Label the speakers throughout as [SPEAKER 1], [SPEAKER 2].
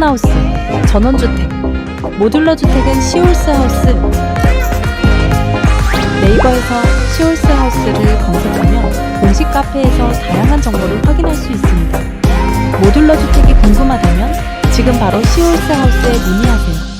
[SPEAKER 1] 타운하우스, 전원주택, 모듈러 주택은 시올스하우스. 네이버에서 시올스하우스를 검색하면 공식 카페에서 다양한 정보를 확인할 수 있습니다. 모듈러 주택이 궁금하다면 지금 바로 시올스하우스에 문의하세요.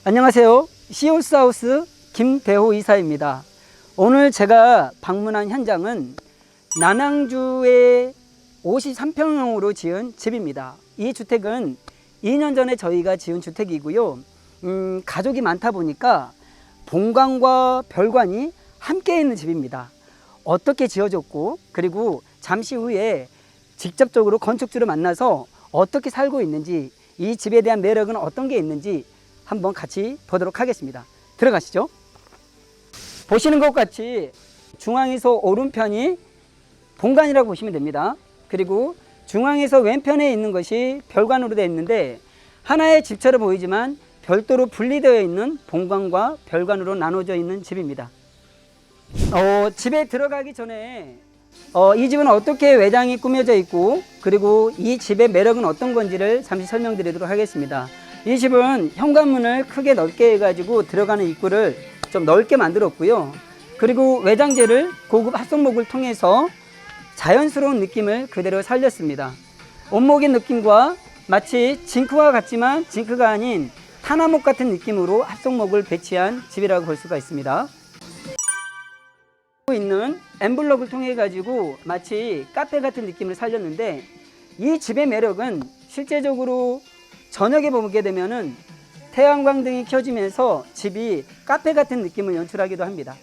[SPEAKER 2] 안녕하세요. 시올스하우스 김대호 이사입니다. 오늘 제가 방문한 현장은 남양주의 53평형으로 지은 집입니다. 이 주택은 2년 전에 저희가 지은 주택이고요. 가족이 많다 보니까 본관과 별관이 함께 있는 집입니다. 어떻게 지어졌고 그리고 잠시 후에 직접적으로 건축주를 만나서 어떻게 살고 있는지, 이 집에 대한 매력은 어떤 게 있는지 한번 같이 보도록 하겠습니다. 들어가시죠. 보시는 것 같이 중앙에서 오른편이 본관이라고 보시면 됩니다. 그리고 중앙에서 왼편에 있는 것이 별관으로 되어 있는데 하나의 집처럼 보이지만 별도로 분리되어 있는 본관과 별관으로 나눠져 있는 집입니다. 집에 들어가기 전에 이 집은 어떻게 외장이 꾸며져 있고 그리고 이 집의 매력은 어떤 건지를 잠시 설명드리도록 하겠습니다. 이 집은 현관문을 크게 넓게 해가지고 들어가는 입구를 좀 넓게 만들었고요. 그리고 외장재를 고급 합성목을 통해서 자연스러운 느낌을 그대로 살렸습니다. 원목의 느낌과 마치 징크와 같지만 징크가 아닌 타나목 같은 느낌으로 합성목을 배치한 집이라고 볼 수가 있습니다. 있는 엠블럭을 통해 가지고 마치 카페 같은 느낌을 살렸는데 이 집의 매력은 실제적으로 저녁에 보게 되면은 태양광등이 켜지면서 집이 카페 같은 느낌을 연출하기도 합니다.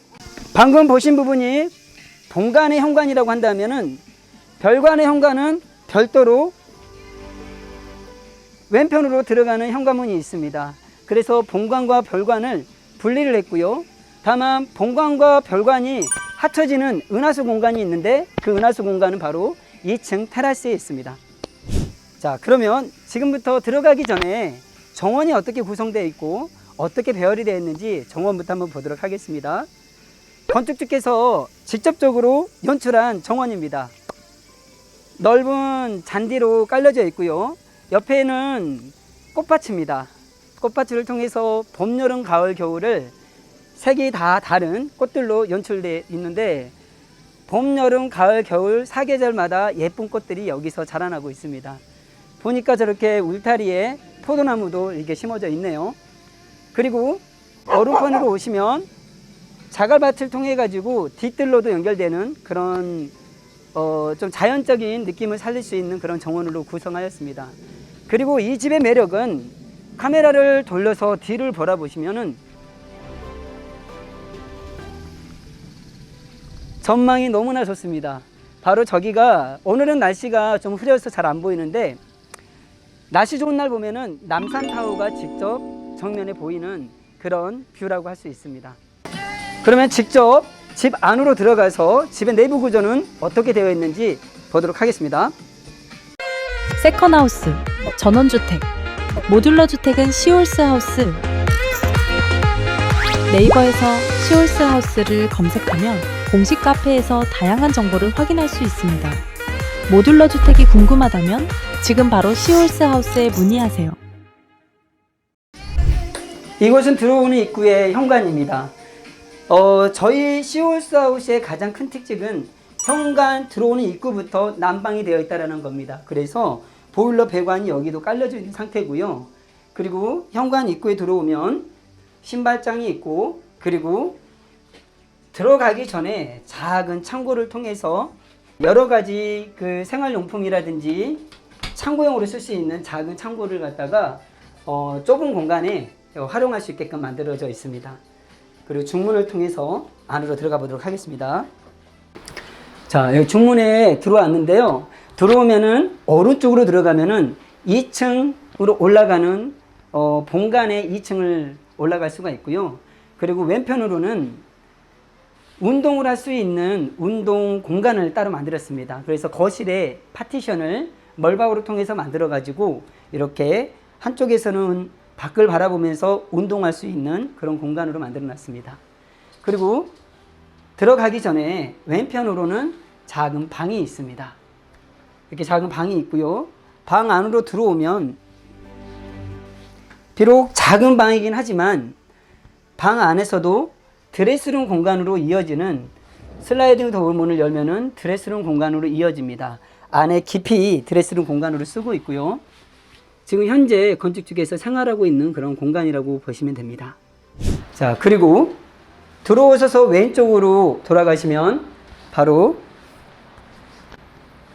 [SPEAKER 2] 방금 보신 부분이 본관의 현관이라고 한다면은 별관의 현관은 별도로 왼편으로 들어가는 현관문이 있습니다. 그래서 본관과 별관을 분리를 했고요. 다만 본관과 별관이 합쳐지는 은하수 공간이 있는데 그 은하수 공간은 바로 2층 테라스에 있습니다. 자, 그러면 지금부터 들어가기 전에 정원이 어떻게 구성되어 있고 어떻게 배열이 되어 있는지 정원부터 한번 보도록 하겠습니다. 건축주께서 직접적으로 연출한 정원입니다. 넓은 잔디로 깔려져 있고요. 옆에는 꽃밭입니다. 꽃밭을 통해서 봄, 여름, 가을, 겨울을 색이 다 다른 꽃들로 연출되어 있는데 봄, 여름, 가을, 겨울 4계절마다 예쁜 꽃들이 여기서 자라나고 있습니다. 보니까 저렇게 울타리에 포도나무도 이렇게 심어져 있네요. 그리고 오른편으로 오시면 자갈밭을 통해 가지고 뒷뜰로도 연결되는 그런 좀 자연적인 느낌을 살릴 수 있는 그런 정원으로 구성하였습니다. 그리고 이 집의 매력은 카메라를 돌려서 뒤를 바라보시면은 전망이 너무나 좋습니다. 바로 저기가 오늘은 날씨가 좀 흐려서 잘 안 보이는데 날씨 좋은 날 보면은 남산타워가 직접 정면에 보이는 그런 뷰라고 할 수 있습니다. 그러면 직접 집 안으로 들어가서 집의 내부 구조는 어떻게 되어 있는지 보도록 하겠습니다.
[SPEAKER 1] 세컨하우스, 전원주택, 모듈러 주택은 시올스하우스. 네이버에서 시올스하우스를 검색하면 공식 카페에서 다양한 정보를 확인할 수 있습니다. 모듈러 주택이 궁금하다면 지금 바로 시올스하우스에 문의하세요.
[SPEAKER 2] 이곳은 들어오는 입구의 현관입니다. 저희 시올스하우스의 가장 큰 특징은 현관 들어오는 입구부터 난방이 되어 있다는 겁니다. 그래서 보일러 배관이 여기도 깔려져 있는 상태고요. 그리고 현관 입구에 들어오면 신발장이 있고 그리고 들어가기 전에 작은 창고를 통해서 여러 가지 그 생활용품이라든지 창고용으로 쓸 수 있는 작은 창고를 갖다가 좁은 공간에 활용할 수 있게끔 만들어져 있습니다. 그리고 중문을 통해서 안으로 들어가 보도록 하겠습니다. 자, 여기 중문에 들어왔는데요. 들어오면은 오른쪽으로 들어가면은 2층으로 올라가는 본관의 2층을 올라갈 수가 있고요. 그리고 왼편으로는 운동을 할 수 있는 운동 공간을 따로 만들었습니다. 그래서 거실에 파티션을 멀박으로 통해서 만들어 가지고 이렇게 한쪽에서는 밖을 바라보면서 운동할 수 있는 그런 공간으로 만들어 놨습니다. 그리고 들어가기 전에 왼편으로는 작은 방이 있습니다. 이렇게 작은 방이 있고요. 방 안으로 들어오면 비록 작은 방이긴 하지만 방 안에서도 드레스룸 공간으로 이어지는 슬라이딩 도어 문을 열면은 드레스룸 공간으로 이어집니다. 안에 깊이 드레스룸 공간으로 쓰고 있고요. 지금 현재 건축주에서 생활하고 있는 그런 공간이라고 보시면 됩니다. 자, 그리고 들어오셔서 왼쪽으로 돌아가시면 바로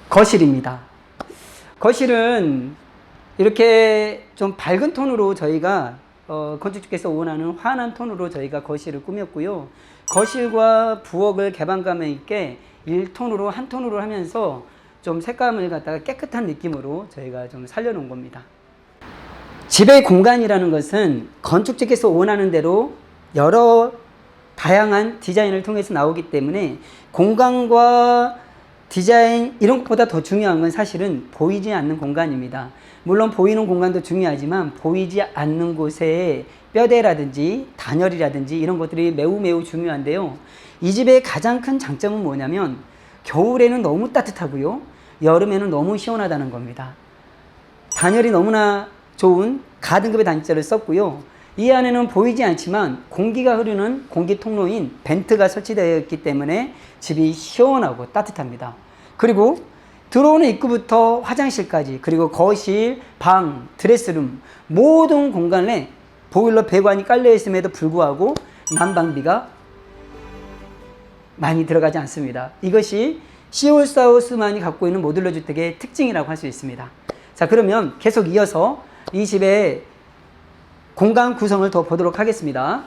[SPEAKER 2] 거실입니다. 거실은 이렇게 좀 밝은 톤으로 저희가 건축주께서 원하는 환한 톤으로 저희가 거실을 꾸몄고요. 거실과 부엌을 개방감 있게 1톤으로 한 톤으로 하면서 좀 색감을 갖다가 깨끗한 느낌으로 저희가 좀 살려놓은 겁니다. 집의 공간이라는 것은 건축주께서 원하는 대로 여러 다양한 디자인을 통해서 나오기 때문에 공간과 디자인 이런 것보다 더 중요한 건 사실은 보이지 않는 공간입니다. 물론 보이는 공간도 중요하지만 보이지 않는 곳에 뼈대라든지 단열이라든지 이런 것들이 매우 중요한데요. 이 집의 가장 큰 장점은 뭐냐면 겨울에는 너무 따뜻하고요. 여름에는 너무 시원하다는 겁니다. 단열이 너무나 좋은 가등급의 단열재를 썼고요. 이 안에는 보이지 않지만 공기가 흐르는 공기 통로인 벤트가 설치되어 있기 때문에 집이 시원하고 따뜻합니다. 그리고 들어오는 입구부터 화장실까지, 그리고 거실, 방, 드레스룸 모든 공간에 보일러 배관이 깔려 있음에도 불구하고 난방비가 많이 들어가지 않습니다. 이것이 시홀스하우스만이 갖고 있는 모듈러 주택의 특징이라고 할 수 있습니다. 자, 그러면 계속 이어서 이 집의 공간 구성을 더 보도록 하겠습니다.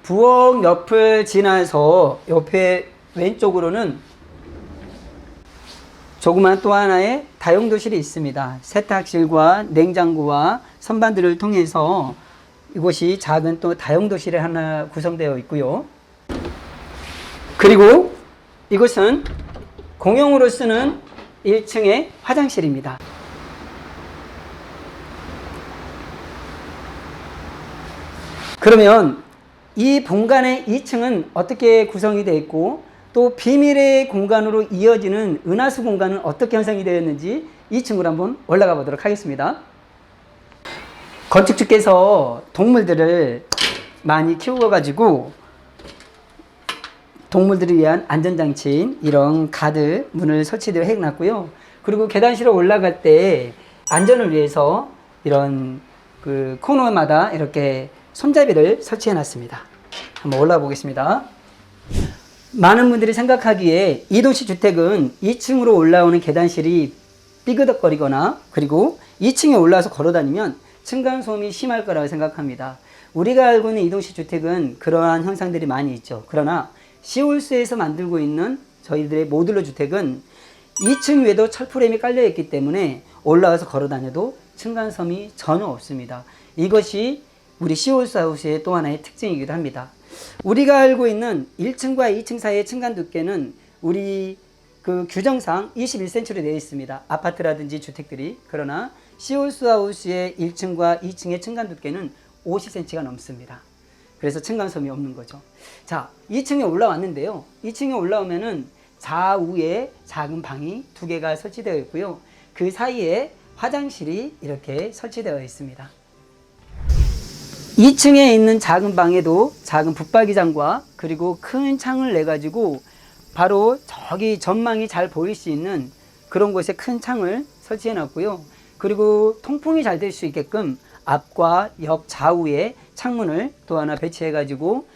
[SPEAKER 2] 부엌 옆을 지나서 옆에 왼쪽으로는 조그만 또 하나의 다용도실이 있습니다. 세탁실과 냉장고와 선반들을 통해서 이곳이 작은 또 다용도실에 하나 구성되어 있고요. 그리고 이곳은 공용으로 쓰는 1층의 화장실입니다. 그러면 이 본관의 2층은 어떻게 구성이 되어 있고 또 비밀의 공간으로 이어지는 은하수 공간은 어떻게 형성이 되었는지 2층으로 한번 올라가 보도록 하겠습니다. 건축주께서 동물들을 많이 키워가지고 동물들을 위한 안전장치인 이런 가드 문을 설치되어 해놨고요. 그리고 계단실로 올라갈 때 안전을 위해서 이런 그 코너마다 이렇게 손잡이를 설치해 놨습니다. 한번 올라가 보겠습니다. 많은 분들이 생각하기에 이도시 주택은 2층으로 올라오는 계단실이 삐그덕거리거나 그리고 2층에 올라와서 걸어다니면 층간소음이 심할 거라고 생각합니다. 우리가 알고 있는 이도시 주택은 그러한 현상들이 많이 있죠. 그러나 시홀스에서 만들고 있는 저희들의 모듈러 주택은 2층 위에도 철프레임이 깔려 있기 때문에 올라와서 걸어다녀도 층간소음이 전혀 없습니다. 이것이 우리 시홀스 하우스의 또 하나의 특징이기도 합니다. 우리가 알고 있는 1층과 2층 사이의 층간 두께는 우리 그 규정상 21cm로 되어 있습니다. 아파트라든지 주택들이. 그러나 시홀스 하우스의 1층과 2층의 층간 두께는 50cm가 넘습니다. 그래서 층간소음이 없는 거죠. 자, 2층에 올라왔는데요. 2층에 올라오면은 좌우에 작은 방이 2개가 설치되어 있고요. 그 사이에 화장실이 이렇게 설치되어 있습니다. 2층에 있는 작은 방에도 작은 붙박이장과 그리고 큰 창을 내가지고 바로 저기 전망이 잘 보일 수 있는 그런 곳에 큰 창을 설치해 놨고요. 그리고 통풍이 잘 될 수 있게끔 앞과 옆 좌우에 창문을 또 하나 배치해 가지고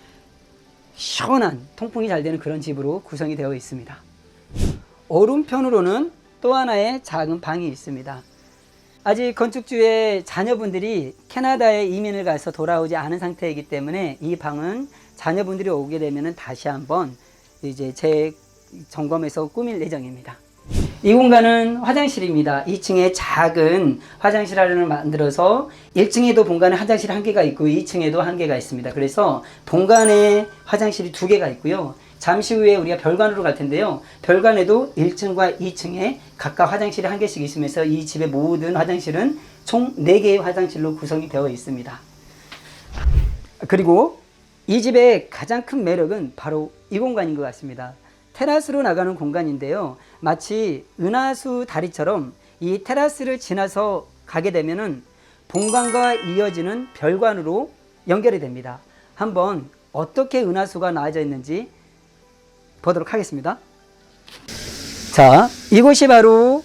[SPEAKER 2] 시원한 통풍이 잘 되는 그런 집으로 구성이 되어 있습니다. 오른편으로는 또 하나의 작은 방이 있습니다. 아직 건축주의 자녀분들이 캐나다에 이민을 가서 돌아오지 않은 상태이기 때문에 이 방은 자녀분들이 오게 되면 다시 한번 이제 재점검해서 꾸밀 예정입니다. 이 공간은 화장실입니다. 2층에 작은 화장실 하나를 만들어서 1층에도 본관에 화장실 1개가 있고 2층에도 1개가 있습니다. 그래서 본관에 화장실이 2개가 있고요. 잠시 후에 우리가 별관으로 갈 텐데요. 별관에도 1층과 2층에 각각 화장실이 1개씩 있으면서 이 집의 모든 화장실은 총 4개의 화장실로 구성이 되어 있습니다. 그리고 이 집의 가장 큰 매력은 바로 이 공간인 것 같습니다. 테라스로 나가는 공간인데요. 마치 은하수 다리처럼 이 테라스를 지나서 가게 되면은 본관과 이어지는 별관으로 연결이 됩니다. 한번 어떻게 은하수가 나와져 있는지 보도록 하겠습니다. 자, 이곳이 바로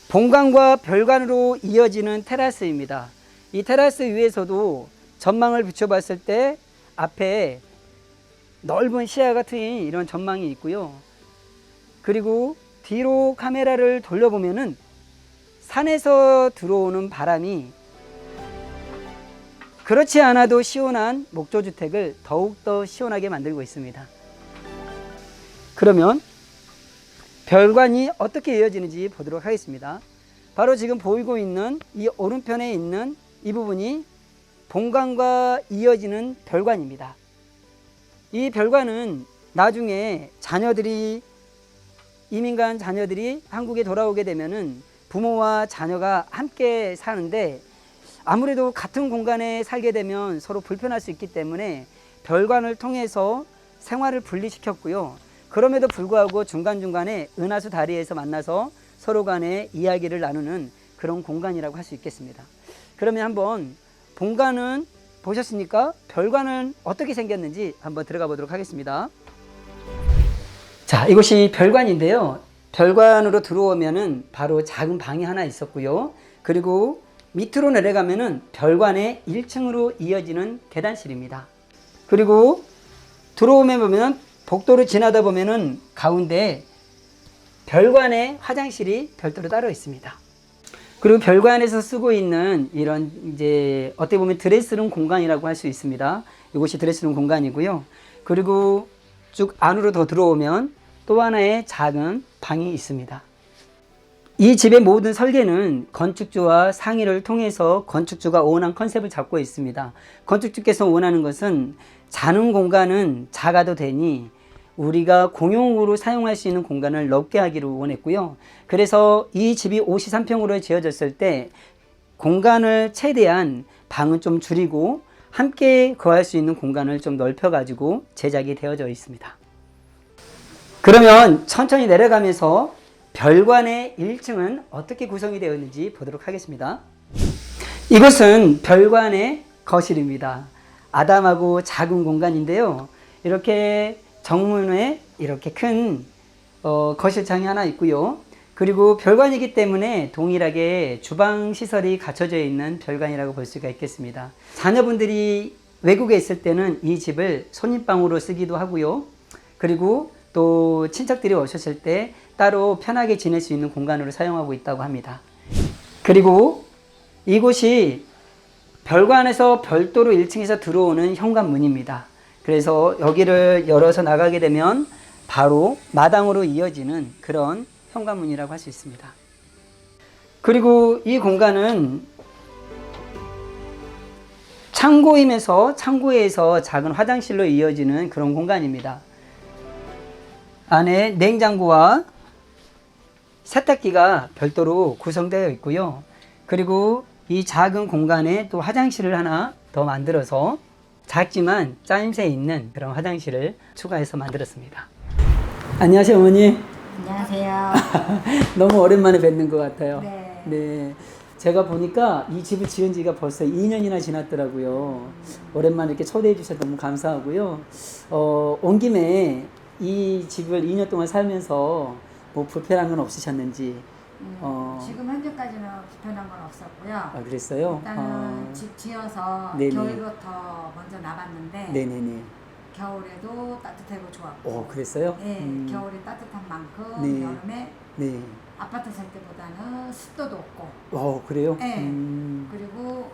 [SPEAKER 2] 본관과 별관으로 이어지는 테라스입니다. 이 테라스 위에서도 전망을 비춰봤을 때 앞에 넓은 시야가 트인 이런 전망이 있고요. 그리고 뒤로 카메라를 돌려보면은 산에서 들어오는 바람이 그렇지 않아도 시원한 목조주택을 더욱더 시원하게 만들고 있습니다. 그러면 별관이 어떻게 이어지는지 보도록 하겠습니다. 바로 지금 보이고 있는 이 오른편에 있는 이 부분이 본관과 이어지는 별관입니다. 이 별관은 나중에 자녀들이 이민간 자녀들이 한국에 돌아오게 되면은 부모와 자녀가 함께 사는데 아무래도 같은 공간에 살게 되면 서로 불편할 수 있기 때문에 별관을 통해서 생활을 분리시켰고요. 그럼에도 불구하고 중간중간에 은하수 다리에서 만나서 서로 간에 이야기를 나누는 그런 공간이라고 할 수 있겠습니다. 그러면 한번 본관은 보셨으니까 별관은 어떻게 생겼는지 한번 들어가 보도록 하겠습니다. 자, 이곳이 별관인데요. 별관으로 들어오면은 바로 작은 방이 하나 있었고요. 그리고 밑으로 내려가면은 별관의 1층으로 이어지는 계단실입니다. 그리고 들어오면 보면 복도를 지나다 보면은 가운데 별관의 화장실이 별도로 따로 있습니다. 그리고 별관에서 쓰고 있는 이런 이제 어떻게 보면 드레스룸 공간이라고 할 수 있습니다. 이곳이 드레스룸 공간이고요. 그리고 쭉 안으로 더 들어오면 또 하나의 작은 방이 있습니다. 이 집의 모든 설계는 건축주와 상의를 통해서 건축주가 원한 컨셉을 잡고 있습니다. 건축주께서 원하는 것은 자는 공간은 작아도 되니 우리가 공용으로 사용할 수 있는 공간을 넓게 하기로 원했고요. 그래서 이 집이 53평으로 지어졌을 때 공간을 최대한 방은 좀 줄이고 함께 거할 수 있는 공간을 좀 넓혀가지고 제작이 되어져 있습니다. 그러면 천천히 내려가면서 별관의 1층은 어떻게 구성이 되어 있는지 보도록 하겠습니다. 이곳은 별관의 거실입니다. 아담하고 작은 공간인데요. 이렇게 정문에 이렇게 큰 거실창이 하나 있고요. 그리고 별관이기 때문에 동일하게 주방 시설이 갖춰져 있는 별관이라고 볼 수가 있겠습니다. 자녀분들이 외국에 있을 때는 이 집을 손님방으로 쓰기도 하고요. 그리고 또 친척들이 오셨을 때 따로 편하게 지낼 수 있는 공간으로 사용하고 있다고 합니다. 그리고 이곳이 별관에서 별도로 1층에서 들어오는 현관문입니다. 그래서 여기를 열어서 나가게 되면 바로 마당으로 이어지는 그런 현관문이라고 할 수 있습니다. 그리고 이 공간은 창고임에서 창고에서 작은 화장실로 이어지는 그런 공간입니다. 안에 냉장고와 세탁기가 별도로 구성되어 있고요. 그리고 이 작은 공간에 또 화장실을 하나 더 만들어서 작지만 짜임새 있는 그런 화장실을 추가해서 만들었습니다. 안녕하세요, 어머니.
[SPEAKER 3] 안녕하세요.
[SPEAKER 2] 너무 오랜만에 뵙는 것 같아요.
[SPEAKER 3] 네.
[SPEAKER 2] 네. 제가 보니까 이 집을 지은 지가 벌써 2년이나 지났더라고요. 오랜만에 이렇게 초대해 주셔서 너무 감사하고요. 온 김에 이 집을 2년 동안 살면서 뭐 불편한 건 없으셨는지.
[SPEAKER 3] 지금 현재까지는 불편한 건 없었고요.
[SPEAKER 2] 아, 그랬어요?
[SPEAKER 3] 일단은 집 지어서
[SPEAKER 2] 네네.
[SPEAKER 3] 겨울부터 먼저 나갔는데
[SPEAKER 2] 네네네.
[SPEAKER 3] 겨울에도 따뜻하고 좋았고.
[SPEAKER 2] 오, 그랬어요?
[SPEAKER 3] 네, 겨울이 따뜻한 만큼
[SPEAKER 2] 네.
[SPEAKER 3] 여름에
[SPEAKER 2] 네.
[SPEAKER 3] 아파트 살 때보다는 습도도 없고.
[SPEAKER 2] 그래요?
[SPEAKER 3] 네. 그리고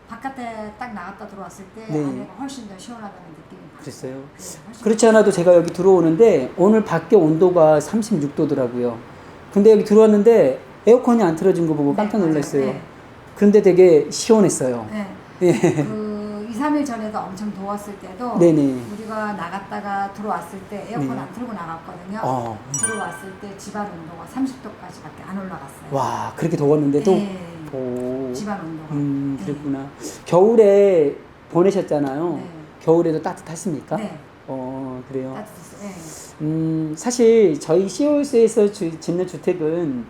[SPEAKER 3] 바깥에 딱 나갔다 들어왔을 때
[SPEAKER 2] 네.
[SPEAKER 3] 안에가 훨씬 더 시원하다는 느낌이 받았어요.
[SPEAKER 2] 그랬어요?
[SPEAKER 3] 훨씬
[SPEAKER 2] 그렇지 않아도 제가 여기 들어오는데 오늘 밖에 온도가 36도더라고요. 근데 여기 들어왔는데 에어컨이 안 틀어진 거 보고
[SPEAKER 3] 네,
[SPEAKER 2] 깜짝
[SPEAKER 3] 맞아요.
[SPEAKER 2] 놀랐어요.
[SPEAKER 3] 네.
[SPEAKER 2] 그런데 되게 시원했어요.
[SPEAKER 3] 네.
[SPEAKER 2] 예.
[SPEAKER 3] 그 2, 3일 전에도 엄청 더웠을 때도
[SPEAKER 2] 네네.
[SPEAKER 3] 우리가 나갔다가 들어왔을 때 에어컨
[SPEAKER 2] 네.
[SPEAKER 3] 안 틀고 나갔거든요. 들어왔을 때 집안 온도가 30도까지밖에 안 올라갔어요.
[SPEAKER 2] 와, 그렇게 더웠는데도?
[SPEAKER 3] 네.
[SPEAKER 2] 오.
[SPEAKER 3] 집안 온도가.
[SPEAKER 2] 그랬구나. 겨울에 보내셨잖아요.
[SPEAKER 3] 네.
[SPEAKER 2] 겨울에도 따뜻했습니까?
[SPEAKER 3] 네.
[SPEAKER 2] 그래요.
[SPEAKER 3] 따뜻했어요. 네.
[SPEAKER 2] 사실 저희 시홀스에서 짓는 주택은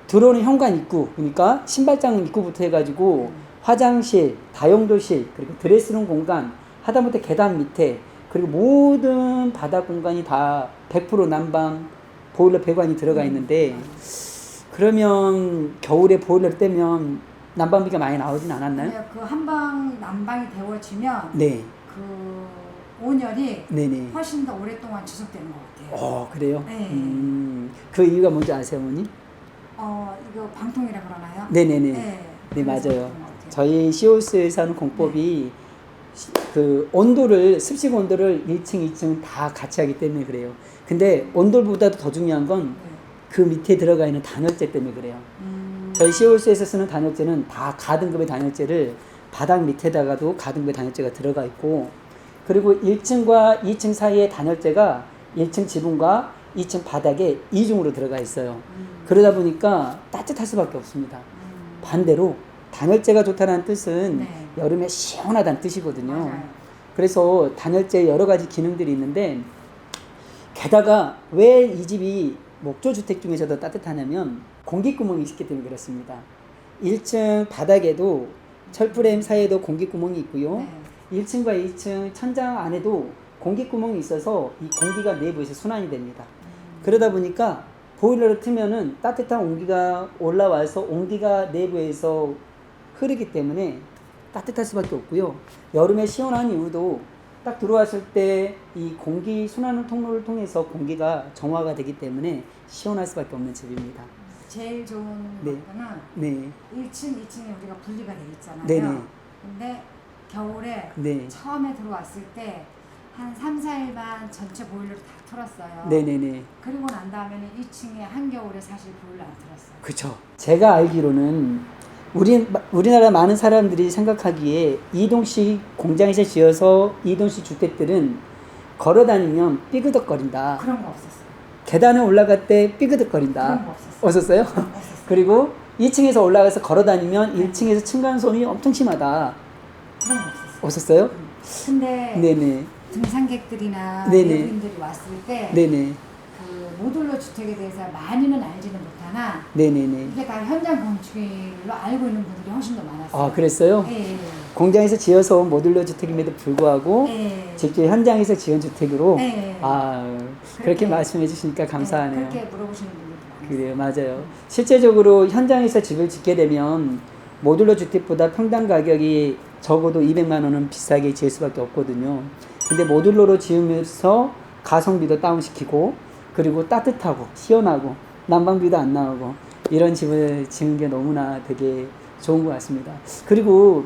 [SPEAKER 2] 들어오는 현관 입구, 그러니까 신발장 입구부터 해가지고 화장실, 다용도실, 그리고 드레스룸 공간, 하다못해 계단 밑에, 그리고 모든 바닥 공간이 다 100% 난방, 보일러 배관이 들어가 있는데, 그러면 겨울에 보일러를 떼면 난방비가 많이 나오진 않았나요?
[SPEAKER 3] 네, 그 한방 난방이 데워지면
[SPEAKER 2] 네.
[SPEAKER 3] 그 온열이
[SPEAKER 2] 네네.
[SPEAKER 3] 훨씬 더 오랫동안 지속되는 것 같아요.
[SPEAKER 2] 그래요?
[SPEAKER 3] 네.
[SPEAKER 2] 그 이유가 뭔지 아세요, 어머니?
[SPEAKER 3] 이거 방통이라 그러나요?
[SPEAKER 2] 네네네.
[SPEAKER 3] 네,
[SPEAKER 2] 네,
[SPEAKER 3] 그래서
[SPEAKER 2] 맞아요.
[SPEAKER 3] 그런 것 같아요.
[SPEAKER 2] 저희 시오스에서 하는 공법이 그 온도를, 습식 온도를 1층, 2층 다 같이 하기 때문에 그래요. 근데 온도보다도 더 중요한 건 그 밑에 들어가 있는 단열재 때문에 그래요. 저희 시오스에서 쓰는 단열재는 다 가등급의 단열재를 바닥 밑에다가도 가등급의 단열재가 들어가 있고, 그리고 1층과 2층 사이의 단열재가 1층 지붕과 2층 바닥에 이중으로 들어가 있어요. 그러다 보니까 따뜻할 수밖에 없습니다. 반대로 단열재가 좋다는 뜻은
[SPEAKER 3] 네.
[SPEAKER 2] 여름에 시원하다는 뜻이거든요.
[SPEAKER 3] 맞아요.
[SPEAKER 2] 그래서 단열재 여러 가지 기능들이 있는데, 게다가 왜 이 집이 목조주택 중에서도 따뜻하냐면 공기구멍이 있기 때문에 그렇습니다. 1층 바닥에도 철프레임 사이에도 공기구멍이 있고요.
[SPEAKER 3] 네.
[SPEAKER 2] 1층과 2층 천장 안에도 공기구멍이 있어서 이 공기가 내부에서 순환이 됩니다. 그러다 보니까 보일러를 틀면은 따뜻한 온기가 올라와서 온기가 내부에서 흐르기 때문에 따뜻할 수밖에 없고요. 여름에 시원한 이유도 딱 들어왔을 때 이 공기 순환 통로를 통해서 공기가 정화가 되기 때문에 시원할 수밖에 없는 집입니다.
[SPEAKER 3] 제일 좋은
[SPEAKER 2] 네.
[SPEAKER 3] 거는
[SPEAKER 2] 네,
[SPEAKER 3] 1층, 2층이 우리가 분리가 돼 있잖아요.
[SPEAKER 2] 네네.
[SPEAKER 3] 근데 겨울에
[SPEAKER 2] 네,
[SPEAKER 3] 처음에 들어왔을 때 한 3, 4일만 전체 보일러를 다 틀었어요.
[SPEAKER 2] 네네네.
[SPEAKER 3] 그리고 난 다음에는 2층에 한겨울에 사실 보일러 안 틀었어요.
[SPEAKER 2] 그쵸. 제가 알기로는 우리나라 많은 사람들이 생각하기에 이동식 공장에서 지어서 이동식 주택들은 걸어 다니면 삐그덕거린다.
[SPEAKER 3] 그런 거 없었어요.
[SPEAKER 2] 계단에 올라갈 때 삐그덕거린다.
[SPEAKER 3] 그런 거 없었어요.
[SPEAKER 2] 없었어요?
[SPEAKER 3] 없었어요.
[SPEAKER 2] 그리고 2층에서 올라가서 걸어 다니면 1층에서 층간소음이 엄청 심하다.
[SPEAKER 3] 그런 거 없었어요.
[SPEAKER 2] 없었어요?
[SPEAKER 3] 근데
[SPEAKER 2] 네네.
[SPEAKER 3] 등산객들이나
[SPEAKER 2] 네네.
[SPEAKER 3] 외국인들이 왔을 때
[SPEAKER 2] 네네.
[SPEAKER 3] 그 모듈러 주택에 대해서 많이는 알지는 못하나
[SPEAKER 2] 네네네.
[SPEAKER 3] 이게 다 현장 건축일로 알고 있는 분들이 훨씬 더 많았어요.
[SPEAKER 2] 아, 그랬어요?
[SPEAKER 3] 예, 예.
[SPEAKER 2] 공장에서 지어서 온 모듈러 주택임에도 불구하고
[SPEAKER 3] 예.
[SPEAKER 2] 직접 현장에서 지은 주택으로
[SPEAKER 3] 네.
[SPEAKER 2] 그렇게
[SPEAKER 3] 그렇게
[SPEAKER 2] 말씀해 주시니까 감사하네요.
[SPEAKER 3] 그렇게 물어보시는 분들도 많았어요.
[SPEAKER 2] 그래요, 맞아요. 실제적으로 현장에서 집을 짓게 되면 모듈러 주택보다 평당 가격이 적어도 200만 원은 비싸게 지을 수밖에 없거든요. 근데 모듈러로 지으면서 가성비도 다운시키고 그리고 따뜻하고 시원하고 난방비도 안 나오고 이런 집을 지은 게 너무나 되게 좋은 것 같습니다. 그리고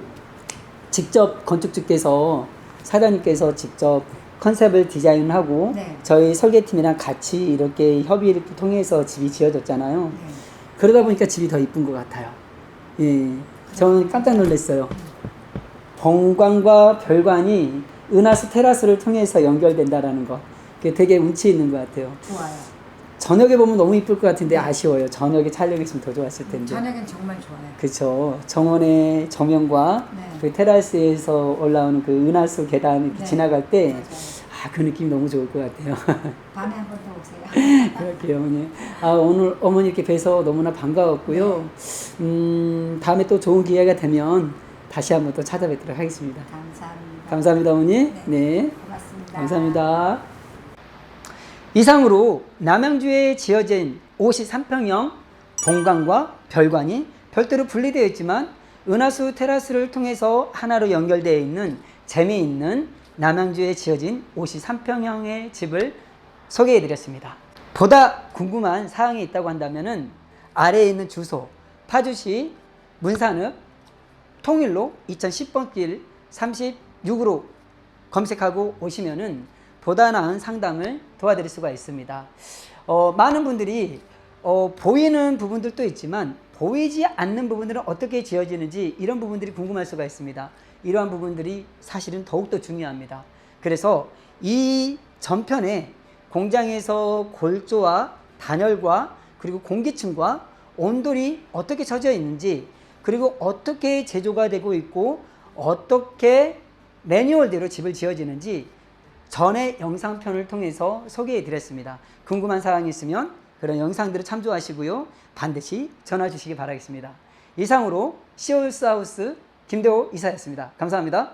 [SPEAKER 2] 직접 건축주께서 사장님께서 직접 컨셉을 디자인하고
[SPEAKER 3] 네.
[SPEAKER 2] 저희 설계팀이랑 같이 이렇게 협의를 통해서 집이 지어졌잖아요.
[SPEAKER 3] 네.
[SPEAKER 2] 그러다 보니까 집이 더 이쁜 것 같아요. 예, 저는 깜짝 놀랐어요. 본관과 별관이 은하수 테라스를 통해서 연결된다라는 거. 그게 되게 운치 있는 것 같아요.
[SPEAKER 3] 좋아요.
[SPEAKER 2] 저녁에 보면 너무 이쁠 것 같은데 아쉬워요. 저녁에 촬영했으면 더 좋았을 텐데.
[SPEAKER 3] 저녁엔 정말 좋아요.
[SPEAKER 2] 그렇죠. 정원의 조명과
[SPEAKER 3] 네.
[SPEAKER 2] 그 테라스에서 올라오는 그 은하수 계단 이렇게
[SPEAKER 3] 네.
[SPEAKER 2] 지나갈 때
[SPEAKER 3] 맞아요.
[SPEAKER 2] 그 느낌이 너무 좋을 것 같아요.
[SPEAKER 3] 밤에 한 번 더 오세요.
[SPEAKER 2] 그럴게요, 어머니. 오늘 어머니 이렇게 뵈서 너무나 반가웠고요. 다음에 또 좋은 기회가 되면 다시 한번 또 찾아뵙도록 하겠습니다.
[SPEAKER 3] 감사합니다.
[SPEAKER 2] 감사합니다, 어머니.
[SPEAKER 3] 네.
[SPEAKER 2] 네.
[SPEAKER 3] 고맙습니다.
[SPEAKER 2] 감사합니다. 이상으로 남양주에 지어진 53평형 본관과 별관이 별도로 분리되어 있지만 은하수 테라스를 통해서 하나로 연결되어 있는 재미있는 남양주에 지어진 53평형의 집을 소개해 드렸습니다. 보다 궁금한 사항이 있다고 한다면 아래에 있는 주소 파주시 문산읍 통일로 2010번 길 36으로 검색하고 오시면은 보다 나은 상담을 도와드릴 수가 있습니다. 많은 분들이 보이는 부분들도 있지만 보이지 않는 부분들은 어떻게 지어지는지 이런 부분들이 궁금할 수가 있습니다. 이러한 부분들이 사실은 더욱더 중요합니다. 그래서 이 전편에 공장에서 골조와 단열과 그리고 공기층과 온돌이 어떻게 젖어 있는지 그리고 어떻게 제조가 되고 있고 어떻게 매뉴얼대로 집을 지어지는지 전에 영상편을 통해서 소개해 드렸습니다. 궁금한 사항이 있으면 그런 영상들을 참조하시고요. 반드시 전화 주시기 바라겠습니다. 이상으로 시올스하우스 김대호 이사였습니다. 감사합니다.